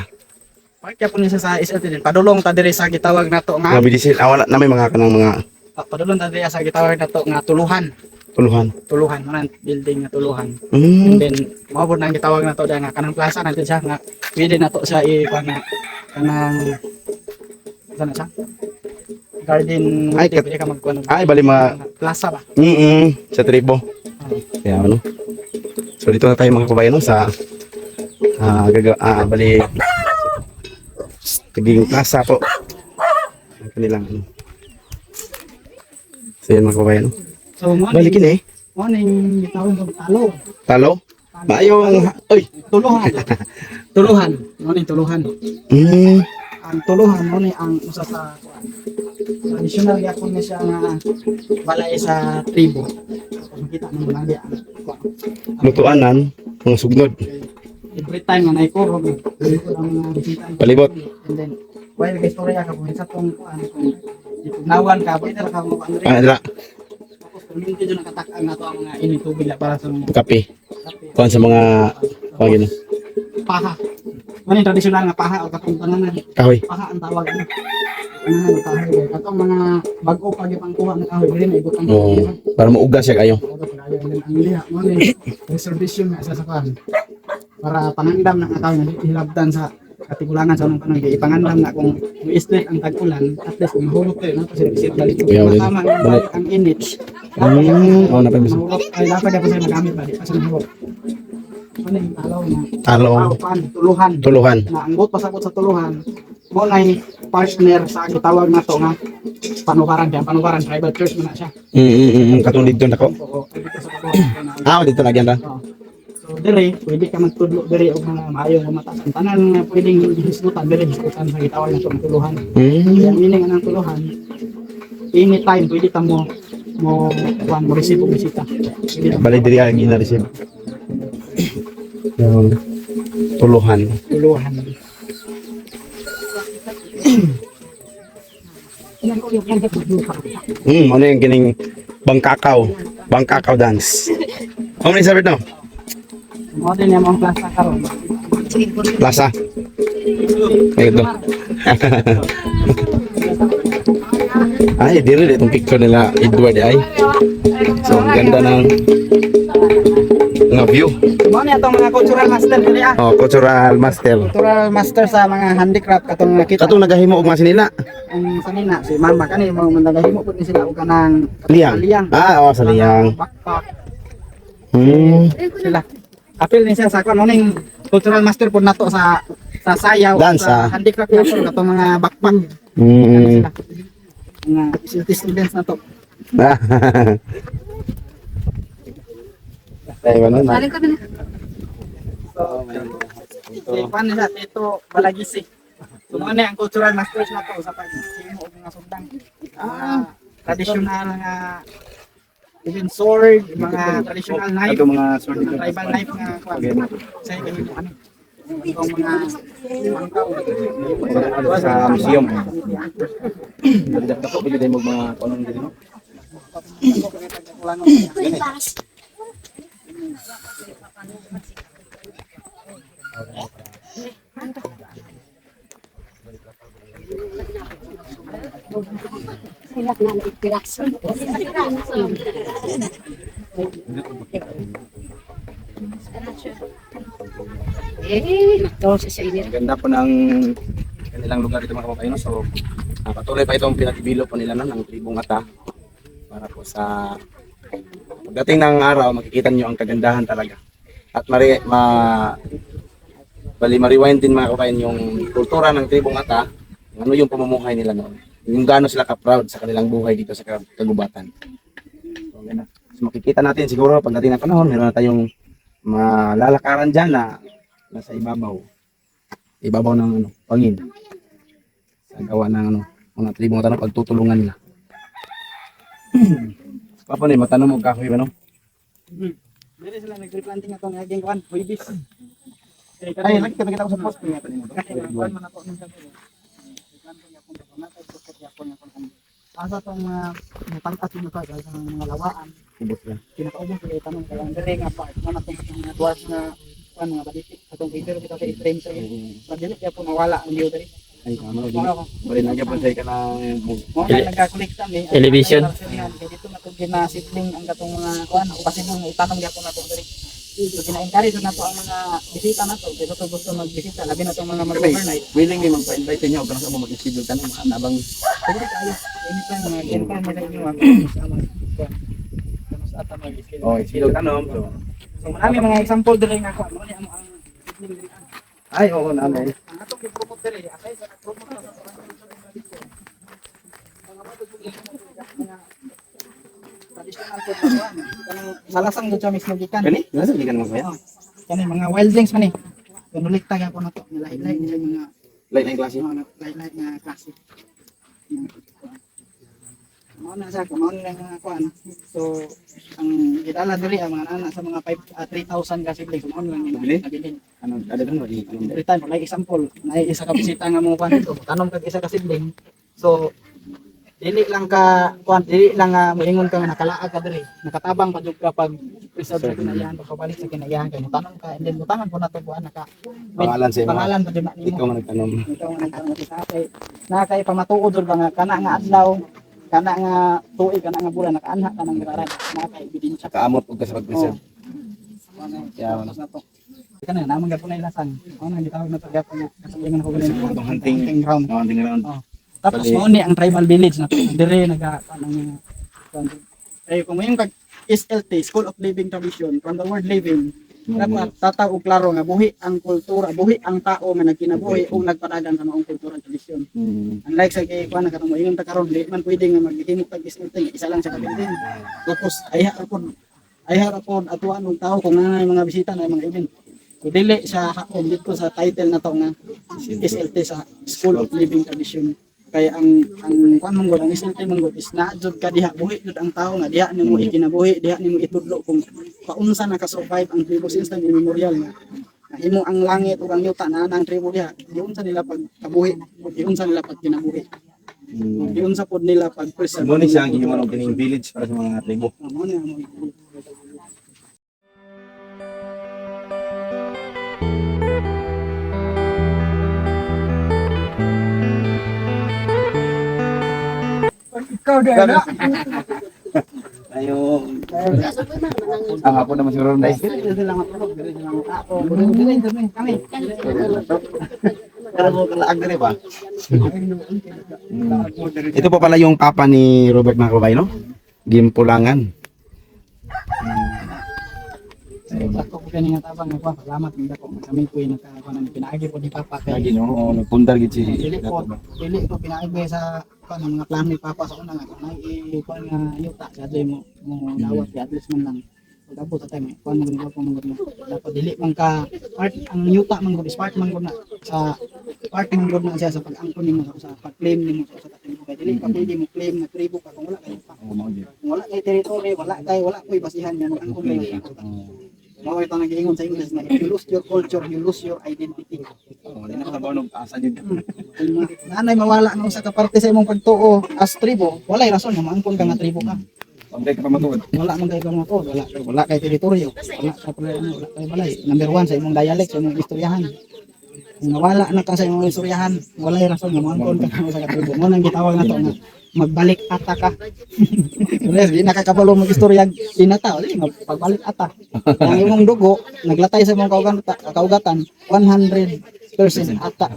Part ya po ni sa SLT din. Padulong ta diri sa gitawag nato nga. Mga bidisil. Wala na may mga kanang mga Padulong ta diri sa gitawag nato nga tuluhan. tuluhan. Manan building nga tuluhan. And then maabot na ang gitawag nato da nga kanang plaza natin siya nga pwede nato siya kanang sana siya. Garden Ay, pwede ka magkuan. Ay, bali plaza ba? sa tribo. Kaya ano. So dito na tayo mga kabayan no, sa bali Tagiging plaza po. Ang kanilang ano. So yan mga kabayan no. So, Balikin eh. morning, gitawag ng talo. Talo. Maayong oy. Tuluhan. Tuluhan. Morning, tuluhan. Ang tuluhan mo ni ang usa sa traditional gyapon ni siya nga balay sa tribo. Makita ng balay ang Lutuanan mga sugnod. every time nga naikuro ko ang mga bisita. Palibot. And then while guys storya ka kung sa tong kuan kung ipugnawan ka pwede ra ka mo ang Dira. tapos community do nakatak-an nato ang mga initubig la para sa mga Kape. Kuan sa mga kuan paha. Ano yung traditional nga paha o katong panganan. kahoy. Paha ang tawag ano. Ano kahoy. Katong mga bago pa gyud ang kuha ng kahoy dili na ibutang Oo. Para maugas siya kayo. ang liha mo ni reservation nga sa sakan para panandam na kahoy nga hilabtan sa katigulangan sa unang panahon kay ipangandam na kung i-straight ang tag-ulan at least kung mahulog kayo no kasi bisip dali ko Kuyaw din. tama ang init. Oo, napamiss. Mahulog ay dapat ako sa magamit ba di pa sa mahulog. Ano yung talaw na Talo. tuluhan. Tuluhan. Na ang bot pasabot sa tuluhan mo na partner sa gitawag na to nga panubaran tribal church mo na siya. Katong dito nako. Oo, dito sa tuluhan. Dito lagyan ra. So dire pwede ka magtudlo dire og mga maayo nga mata ang tanan nga pwedeng hisgutan dire hisgutan sa gitawag na to ang tuluhan. Kaya ang meaning ng tuluhan anytime pwede ka mo receive og bisita. Bali diri ang gina-receive. Yung tuluhan. Tuluhan. Ano yung kining bangkakaw. Bangkakaw dance. Ano ni sabi no? Mo din yung mga plaza karon. Plaza. Ito. Ay, diri itong picture nila Edward ay. So, ang ganda ng view. Mo ni atong mga cultural master dili ah. Oh, cultural master. Cultural master sa mga handicraft katong nakita. Katong nagahimo og masinila. Ang sanina si mama kani mo nagahimo pud ni sila og kanang Liyang. Oo, sa liyang. backpack Hmm. sila. Apil ni siya sa kon ning cultural master pud nato sa sayaw Dance, sa handicraft nato katong mga backpack. Hmm. Mga students nato. Ay, ano na. Balik kami na. Si Juan nila ito balagisi. So mo ni ang cultural masters nato sa paghimo og mga sundang. Traditional nga even sword, mga traditional knife, Ato mga sword mga tribal knife nga kuwan. Sa kahimo ano. Itong mga sa museum. Dagdag ko bigay mo mga kanong dito. Sila na nagpiraso. Matol sa inyo. Ganda po ng kanilang lugar dito mga kababayan. So, patuloy pa itong pinakibilo po nila ng tribong ata para po sa pagdating ng araw makikita nyo ang kagandahan talaga. At ma-rewind din mga kababayan yung kultura ng tribong ata, ano yung pamumuhay nila noon. Yung gaano sila ka-proud sa kanilang buhay dito sa kagubatan. So, ganda. So, makikita natin siguro pagdating ng panahon, meron na tayong malalakaran dyan na nasa ibabaw ng pangin sa gawa ng mga tribong ata na pagtutulungan nila. Papa ni matanong mo kahoy ba no? Dire sila nagre-planting atong naging kuan, huibis. Ay, lagi kita ko sa post niya tani mo. Kuan man ako nung sa tulo. Planting ako sa natay ko sa ako nga kon. Asa tong pangkas mo ka sa mga lawaan. Ubos yan. Kinakaubos sila tanong kay ang dire nga part man atong mga dwarf na kuan mga balitik atong video kita sa i-frame sa padili kaya po nawala ang video dire. Ay, ano din. Bali na gyapon say ka na Mo na nagka-collect kami. Television. Dito na to gina-sibling ang katong mga kuan o kasi nung itanong gyapon nato dire. So gina-encourage na to ang mga bisita nato. Kaya to gusto magbisita labi na tong mga mag-overnight. willing ni magpa-invite niyo kung sa mo mag-schedule ka ng nabang Pwede tayo. Anytime mga anytime nila inyo ako. Sama. Sa ata mag-schedule. schedule ka no. So, So marami mga example diri nga ako ano ni amo ang Ay, oo namin. ang ato gi-promote diri asay sa promote sa tradisyon. Traditional food na kuan. Kanang malasang gud siya mismo gikan. Kani? Nasa di ka naman kaya? Kani mga wildlings man ni. Kanulikta gyud ko na to. Lain-lain nila mga Light na yung klase. lain-lain nga klase. Mao na sa mao na nga kuan. So ang gidala diri ang mga anak sa mga 3,000 ka siblings mao lang Nabili? nabilin. Ano, ada doon lagi. Every time like example, na isa ka bisita nga mo kuan dito, tanom kag isa ka sibling. So dili lang ka kuan, dili lang nga moingon ka nga nakalaag ka diri. Nakatabang pa jud ka pag preserve sa kinayahan, pagpabalik sa kinayahan kay mutanong ka and then mutangan po nato kuan naka Pangalan sa imo. pangalan pa jud na nimo. Ikaw man nagtanom. Ikaw nga nagtanong sa kay na kay pamatuod jud ba nga kana nga adlaw, kana nga tuig, kana nga bulan nakaanha ka nang giraran, na kay ebidensya. Kaamot po ka sa pag-preserve. Kaya wala na to. Kana naman gyud na ilasang. Ano gitawag na to gyapon nga kasabihan ko ganun. Itong hunting ground. Hunting ground. Oh. Tapos Bali. mao ni ang tribal village na to. Dire naga kanang ay kung mayong kag SLT, School of Living Tradition, from the word living, dapat tataw og klaro nga buhi ang kultura, buhi ang tao nga nagkinabuhi o nagpadagan sa maong kultura at tradisyon. Unlike sa kay kuan nga katong ingon ta karon, di man pwede nga maghimo tag SLT, isa lang sa kabuilding. Tapos ayha rapon atuan og tao kung nga mga bisita na mga event. So dili sa hakon dito sa title na to nga SLT sa School of Living Tradition. Kaya ang kuan mong ang SLT mong is naadjud ka diha buhi jud ang tao nga diha nimo ikinabuhi, diha nimo itudlo kung paunsa naka-survive ang tribo since time immemorial nga. Imo ang langit ug ang yuta na ang tribo diha, diun sa nila pagkabuhi, diun sa nila pagkinabuhi. Diun sa pod nila pag-preserve. Mo ni siya ang gihiman og kining village para sa mga tribo. Ano na mo. Ikaw din na. Ayo. Ang hapon naman siguro dai. Dili sila matulog, dili sila makapo. Dili kami. Pero mo kalaag dire ba? Ito pa pala yung papa ni Robert mga kababayan, no? Gimpulangan. Ako ko kani nga tabang nga salamat nga ko kami ko nakakuan pinaagi po ni papa kay Lagi no, nagpundar gid si. dili ko pinaagi sa kuan mga plano ni papa sa una nga may kuan nga yuta sa ato mo lawat at least man lang. Tapos sa time kuan mo ko mo dapat dili man ka part ang yuta man gud part man gud na sa part man gud na siya sa pag-angkon nimo sa pag-claim nimo sa tribo kay dili ka pwede mo claim na tribo ka kung wala kay kung wala kay territory wala koy basihan nga mag-angkon kayo. Mao ito nag-iingon sa English na if you lose your culture, you lose your identity. Hindi na ka ba asa jud. Nanay mawala nga usa ka parte sa imong pagtuo as tribo, walay rason nga maangkon ka nga tribo ka. Pagday ka pa matuod. Wala man kay mga to, wala kay teritoryo, wala sa wala kay balay. Number 1 sa imong dialect, sa imong istoryahan. Kung nawala na ka sa imong istoryahan, walay rason nga maangkon ka sa tribo. Mo nang gitawag na to nga magbalik ata ka. Yes, di nakakabalo mag-istorya sinata, di pagbalik ata. Ang imong dugo naglatay sa imong kaugatan 100%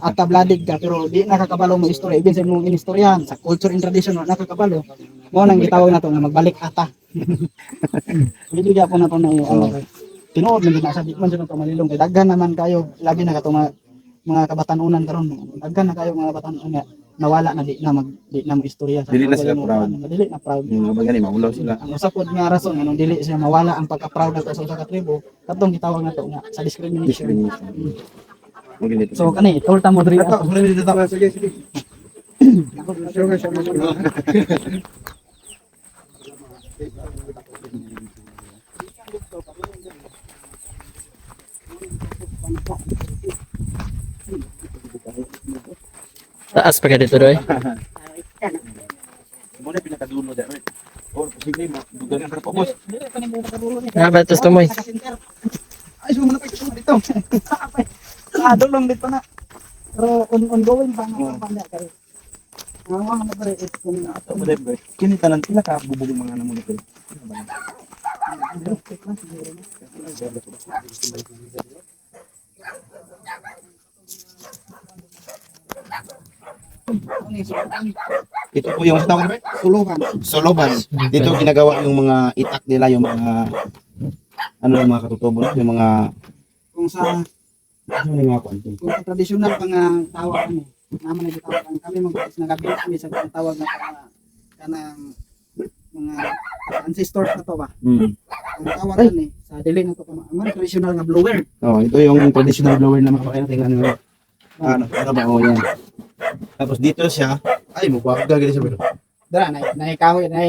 ata blooded ka pero di nakakabalo mo istorya ibig sa imong inistoryahan sa culture and tradition nakakabalo. Mo nang gitawag na to nga magbalik ata. Dili gyapon na to na tinuod man gid sa di man sa to malilong kay daghan naman kayo labi na kato mga kabatanunan karon daghan na kayo mga kabatanunan nga nawala na di na istorya sa Dili na sila proud. dili na proud. Yung mga bagani maulaw sila. Ang usa pod nga rason anong dili siya mawala ang pagka-proud sa usa ka tribo katong gitawag na to nga sa discrimination. Magilito. So kani torta mo diri ato. Sige, sige. Taas pa ka dito, Doy. Mo na pinakadulo da. Or posible dugan ka pa boss. Dili pa ni mo kadulo ni. Nga ba, ito tumoy. Ay sumo na pa ito dito. Dulong dito na. Pero ongoing pa nga pa niya kay. Ang mga pare ito kung ato mo Madem, kini tanan pila ka bubog mga namo nito. Ito po yung sa tawag tulugan. Soloban. Dito ginagawa yung mga itak nila, yung mga ano yung mga katutubo, yung mga, Kung sa ano yung mga kwanto. kung sa tradisyonal pang tawag kami, naman nagtawag kami mga nagabi kami sa tawag na kanang mga ancestors na to ba. Ang tawag ni sa dili na to mga traditional nga blower. Oh, ito yung traditional blower na mga kababayan. Tingnan nyo. Ano ba? Oh, yan. Tapos dito siya, ay, mukha gagawin siya. Pero. Dara na kahoy na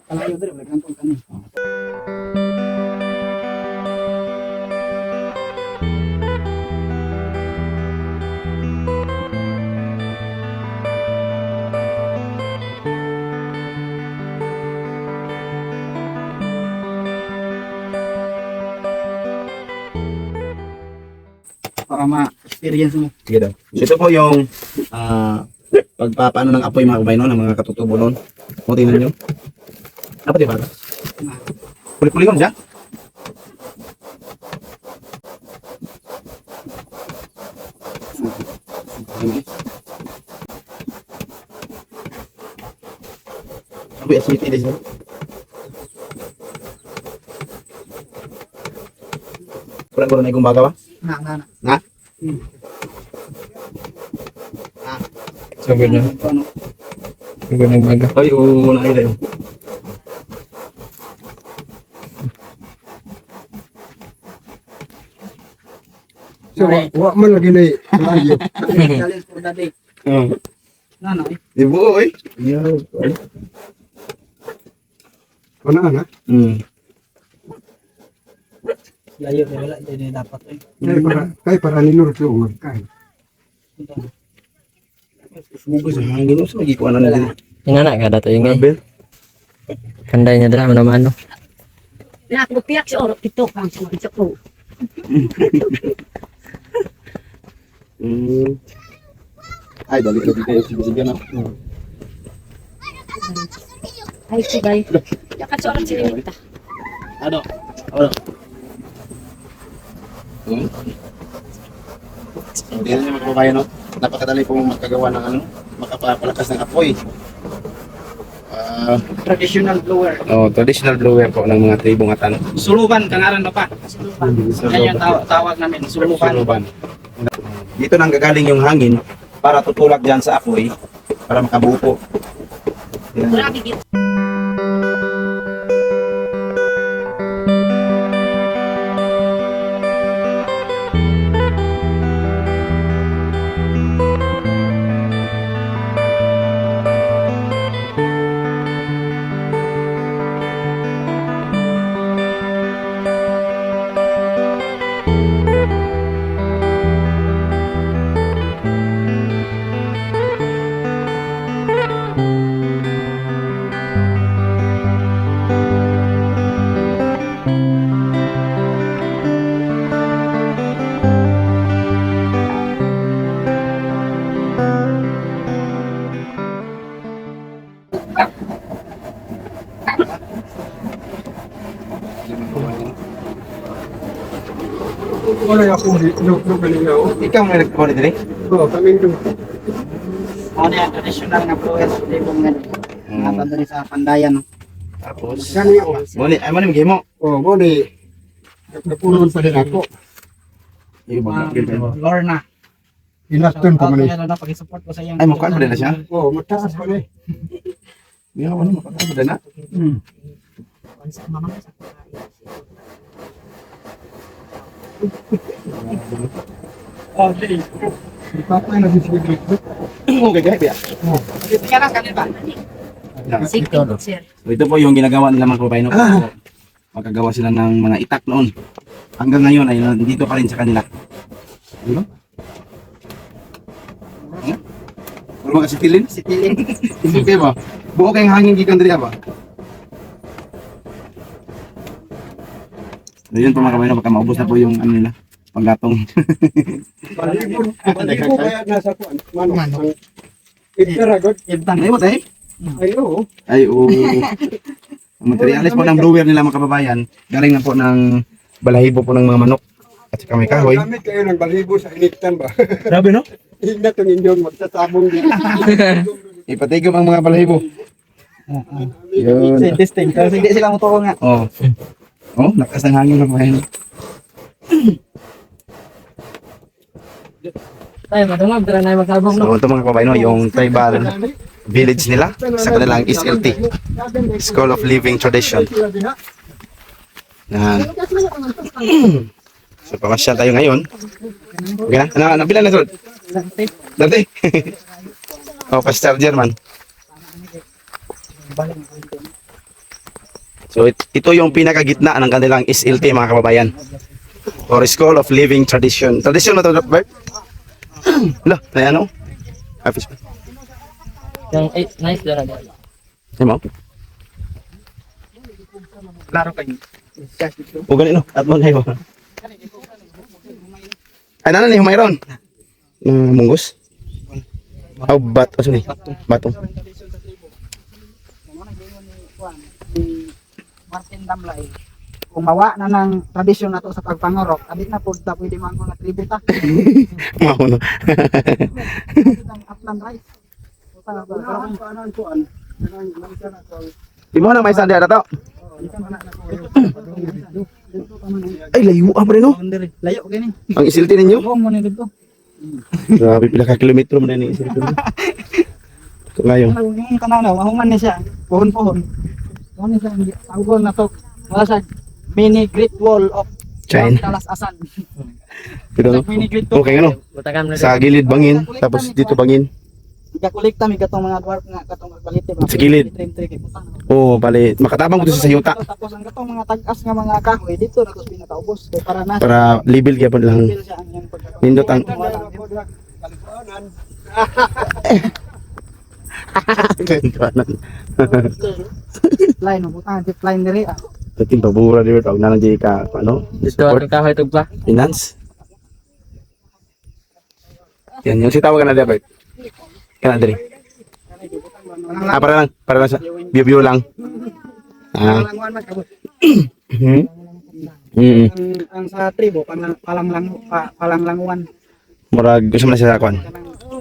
kalayo dira kantong kani. Para ma-experience mo. Sige daw. So, ito po yung pagpapaano ng apoy mga kababayan, no, ng mga katutubo noon. O, tingnan nyo. Dapat diba? Puli-puli siya. Apoy asiti din siya. Kurang-kurang na ikong baga ba? Na. Na? So, ganyan. Ano? Ganyan baga. Ay, oo, nakita yun. So, Wa man lagi na layo. challenge for the day. Oo. Ano? Ibu, eh. Yeah. Ano na? Layo na wala din dapat eh. Kay para ninur sa umag kay. Bugos ang hangin. Sa lagi ko ano na din. Yung anak ka dato yung ngay. Mabel. Kanday niya dala naman ano. Na ako piyak sa orok pito kang sa ko. Ay, dali ko dito. Sige na. Ay sigay. Ya ka sa orok sinita. Ano? Ano? Hindi na niya magbabayan, no? Napakadali pong makagawa ng ano, makapapalakas ng apoy. Traditional blower. Traditional blower po ng mga tribong Atan. Suluban kangaran na pa. Yan yung tawag namin, suluban. Suluban. Dito nang gagaling yung hangin para tutulak dyan sa apoy para makabuo po. Yan. Grabe gid. Wala ako no kanina o. Ikaw nga nagkawa dito, eh? Oh, kami do. Ano yan, traditional nga blower. Hindi mo nga. Nata diri sa Pandayan. No? Tapos, Kani o. mani mo. Oh, mo ni napunon pa din ako. Yung mga Lorna. Inaston ko man. Ano na pag-support ko sa iyang. Ay, mukhaan pa din na siya? Oh, mataas pa ni. Yung ano, makakasama din na. Sa mama sa. Oh, di. Papay na sige dito. Okay, guys, ya. Tingnan lang kanina ba? Sige, sir. So, ito po yung ginagawa nila mga kababayan. No? Magkagawa sila ng mga itak noon. Hanggang ngayon ay nandito pa rin sa kanila. Ano? Ano mga sitilin? Sitilin. Hindi ba? Buo kayong hangin gikan diri ba? So, yun po mga kababayan, baka maubos na po yung ano nila, panggatong. Balibon kaya nasa kuan. Mano. Itaragod. Ibtan. Ay mo tayo? Ayo. Ay, oo. Ang materialis po ng blower nila mga kababayan, galing na po ng balahibo po ng mga manok. At saka may kahoy. Gamit kayo ng balibo sa initan ba? Grabe no? Hindi tong inyong magtatabong din. Ipatigom ang mga balahibo. Yun. Testing. Pero hindi sila mo nga. Oh. Oh, lakas ng hangin mga kababayan. Tayo, madungog. Tara na magsabong, no? So ito mga kababayan, no, yung tribal village nila sa kanilang SLT, School of Living Tradition. Yan. So pamasyal tayo ngayon. Okay na? Nabilan na sulod? Dati. Oh, Pastor German. So ito yung pinakagitna ng kanilang SLT mga kababayan. Or School of Living Tradition. Tradition na ito, Bert? Lah, na ano? Hafiz pa. Yung nice doon na. Ay mo? Klaro kayo. O ganito, at mo na yun. Ay, nanan yung mayroon. Munggos? Oh, sorry. Batong. Si Martin Damlay, kumawa na ng tradisyon na to sa pagpangorok, abit na po ta pwede man ko nga tributa. Mauno. Ang upland rice. Di mo na may sandya na to. Ay, layo pa rin, no? Layo gani. Ang isilti ninyo. Buong mo ni dito. Grabe, pila ka kilometro mo na yung isilti ninyo. Ito ngayon. Ang tanaw, mahuman ni siya. Pohon-pohon. Ano siya, tawag na to. Wala siya, mini Great Wall of China. Talasasan. Pero, Mini Great Wall. okay, ano? Butakan mo na. Sa gilid bangin, tapos dito bangin. Ikakolekta mi katong mga dwarf nga katong agbalite ba. Sa gilid. Trim-trim kay putang. Oo, bali, makatabang ko dito sa yuta. Tapos ang katong mga tag-as nga mga kahoy dito na tos pinakaubos kay para na Para libil kaya po lang. siya ang iyang pagkakaroon. Nindot ang... Line mo butang zip line diri ah. Dating pabura dito, tawag na lang di ka, ano? Dito ang kahoy tugba. Finance. Yan, yung sitawagan na Albert. Kana diri. Para lang sa view lang. Ah. Ang sa tribo palanglanguan Murag gusto mo na siya sa kwan.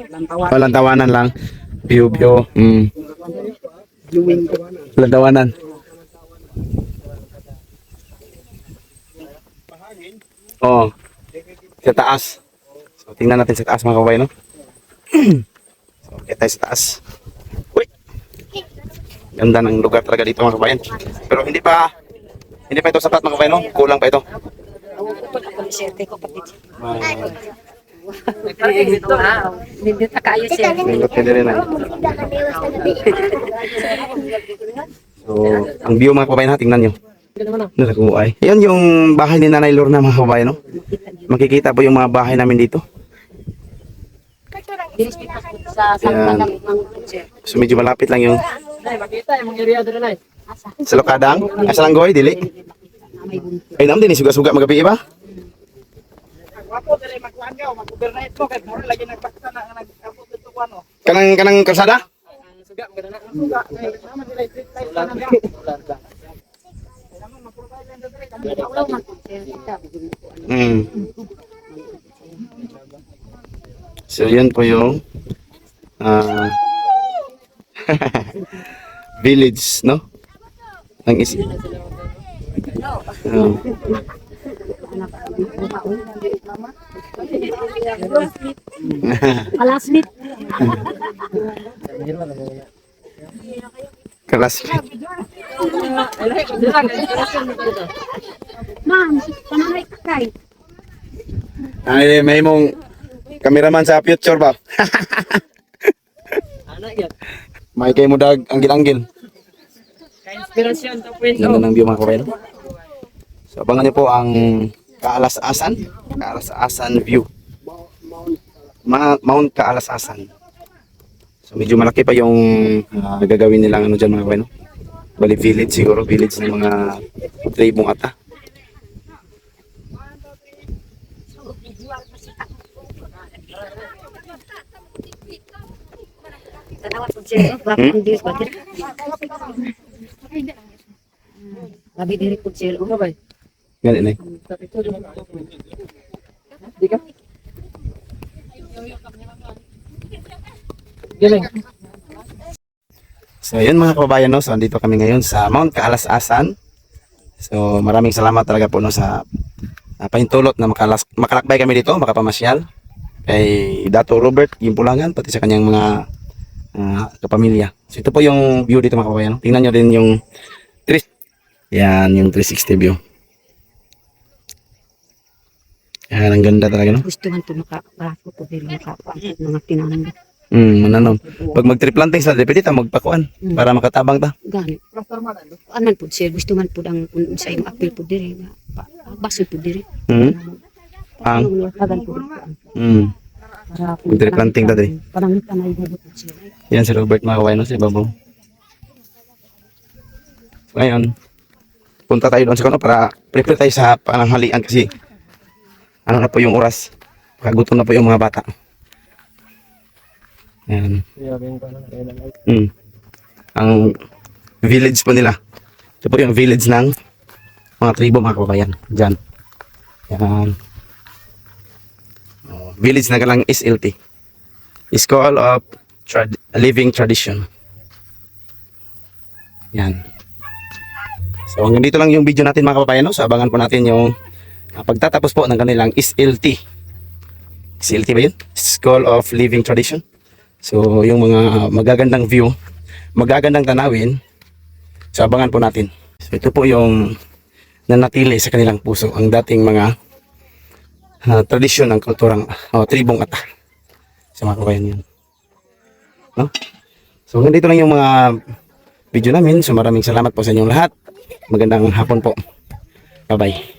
lantawan Palantawanan lang. View. viewing Lantawanan. Oh. Sa taas. So tingnan natin sa taas mga kababayan, no? So, okay tayo sa taas. Uy. Ganda ng lugar talaga dito mga kababayan. Pero hindi pa ito sapat mga kababayan, no? Kulang pa ito. Dito ha. Dito kayo sir. Nindot ka din na. So, ang view mga kababayan, ha, tingnan nyo. Nakakuha. Yan yung bahay ni Nanay Lorna mga kababayan, no? Makikita po yung mga bahay namin dito. Sa Yan. sir. So medyo malapit lang yung Nay, makita yung area doon na. sa Lokadang. Asa lang goy, dili? Ay naman din, suga-suga magabi ba? wapo diri magkuan ka mag-overnight mo kay mura lagi nagbakta na nag-abot dito kuan no Kanang kalsada? Suga, maganda na. suga kay naman dili street light na lang So yan po yung village, no? Ang is Alasmit. Kalasmit. Ma'am, panahay kay. Ay, may mong cameraman sa future ba? Ano yan? May kay mo dag anggil-anggil. Ka-inspirasyon 2.0. Ganda ng view mga kabayan. So abangan niyo po ang Kaalas-asan view. Mount Kaalas-asan. So medyo malaki pa yung gagawin nilang ano dyan mga kabayan. Bali village siguro, village ng mga tribong ata. Tanawat po sir. Bakit hindi ko sir? Labi diri po sir. Ano ba? Ganun na. Di ka? Galing. So yun mga kababayan, no? So andito kami ngayon sa Mount Kaalas-asan So maraming salamat talaga po no, sa pahintulot na makalakbay kami dito, makapamasyal kay Dato Robert Gimpulangan pati sa kanyang mga kapamilya. So ito po yung view dito mga kababayan. No? Tingnan nyo din yung yan yung 360 view. Yan, ang ganda talaga, no? Gusto man po makapako po diri makapako mga tinanan. Mananaw. Pag mag-tree planting sa pwede ta magpakuan para makatabang ta. Gani. Anan po sir gusto man po ang sa imong apil po diri nga basol po diri. Ang Tagan po. Para po Tree planting dati. Parang tanay gubot po sir. Yan si Robert mga kababayan, no? Si Babaw. Ngayon, punta tayo doon sa kano para prepare tayo sa pananghalian kasi ano na po yung oras. Paggutom na po yung mga bata. Yan. Ang village po nila. Ito po yung village ng mga tribo mga kababayan. Diyan. Yan. Village na lang SLT. School of Living Tradition. Yan. So hanggang dito lang yung video natin mga kababayan. No? So abangan po natin yung pagtatapos po ng kanilang SLT. SLT ba yun? School of Living Tradition. So yung mga magagandang view, magagandang tanawin, so abangan po natin. So ito po yung nanatili sa kanilang puso, ang dating mga tradisyon ng kulturang tribong Ata. Sa mga kabayan yun. No? So hanggang dito lang yung mga video namin. So maraming salamat po sa inyong lahat. Magandang hapon po. Bye bye.